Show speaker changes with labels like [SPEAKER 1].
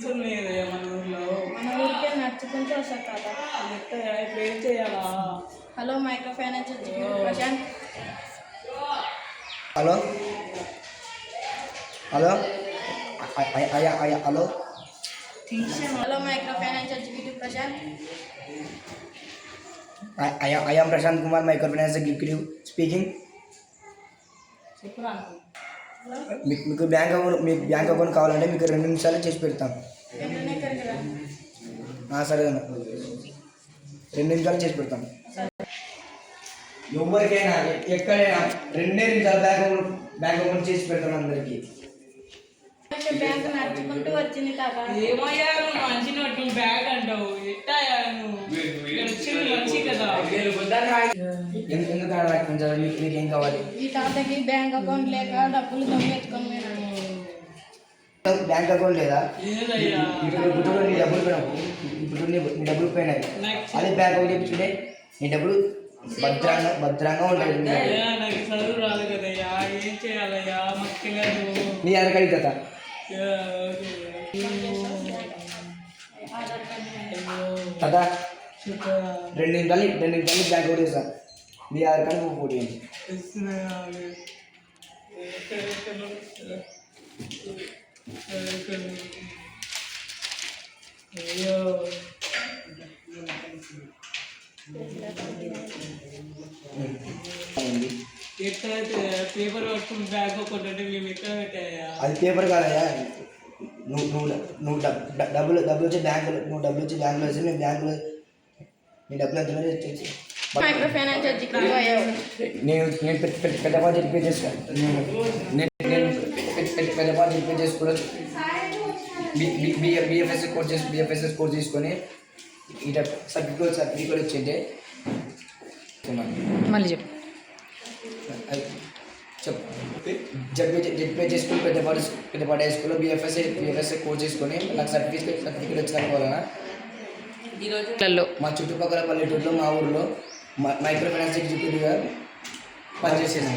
[SPEAKER 1] మన ఊర్లో
[SPEAKER 2] మన ఊరికే నడుచుకుంటూ వస్తా కదా.
[SPEAKER 1] ఇప్పుడు ఏం చేయాలా?
[SPEAKER 2] Hello micro finance Prashant.
[SPEAKER 3] Hello hello hello
[SPEAKER 2] hello micro finance executive Prashant.
[SPEAKER 3] I am Prashant Kumar, microfinance executive speaking. మీకు బ్యాంక్ అకౌంట్ కావాలంటే మీకు 2 నిమిషాలు చేసి పెడతాం. సరే అన్న, 2 నిమిషాలు చేసి పెడతాం. ఎవరికైనా ఎక్కడైనా 2 నిమిషాలు బ్యాంక్ అకౌంట్ చేసి పెడతాం అందరికి.
[SPEAKER 2] బ్యాంక్ నడుచుకుంటూ వచ్చింది తాత.
[SPEAKER 1] ఏమయ్యా మంచి నోట్ బ్యాగ్ అంటావు, ఎట్టాయా మంచి కదా?
[SPEAKER 3] ఎందుకు మీకు ఏం కావాలి?
[SPEAKER 2] ఈ తాతకి బ్యాంక్ అకౌంట్ లేక డబ్బులు దొంగెత్తుకొని
[SPEAKER 3] బ్యాంక్ అకౌంట్ లేదా? ఇప్పుడు నీ డబ్బులు పోయినావు, ఇప్పుడు నీ డబ్బులు పోయినాయి. అదే బ్యాంక్ అకౌంట్ చెప్తుంటే నీ డబ్బులు భద్రంగా ఉంటాయి.
[SPEAKER 1] నాకు చదువు రాదు కదయ్యా, ఏం చేయాలయ్యా? మాకు తెలియదు.
[SPEAKER 3] నీ ఆధార్ కార్డు కదా? కదా 2 నిమిషాలు బ్యాంక్ అకౌంట్ ఇస్తాను. నీ ఆధార్ కార్డు ఫోటో
[SPEAKER 1] అయ్యో పేపర్ పట్టుకుని బ్యాగ్ ఒకటి మేము ఎక్కడ పెట్టాయా?
[SPEAKER 3] అది పేపర్ కాదయా. నువ్వు డబ్బులు వచ్చి బ్యాంకులో వేసి నేను బ్యాంకులో నీ డబ్బులు ఎంత
[SPEAKER 2] మైక్రో ఫైనాన్స్ ఎగ్జిక్యూటివ్ అయ్యావు.
[SPEAKER 3] నేను పెద్ద పార్టీ రిపేర్ చేసుకోవాలి. నేను పెద్ద పార్టీ రిపేర్ చేసుకోవచ్చు. బిఎఫ్ఎస్ఎస్ కోర్స్ తీసుకొని ఇట సర్టిఫికేట్ వచ్చింటే
[SPEAKER 4] మళ్ళీ చెప్పు.
[SPEAKER 3] జడ్పీ చేసుకుని పెద్దపాటి హై స్కూల్లో బిఎఫ్ఎస్ కోర్స్ చేసుకొని నాకు సర్టిఫికేట్ వచ్చిన వలన
[SPEAKER 4] ఈరోజు
[SPEAKER 3] మా చుట్టుపక్కల పల్లెటూరులో మా ఊళ్ళో మైక్రో ఫైనాన్స్ ఎగ్జిక్యూటివ్గా పనిచేసాను.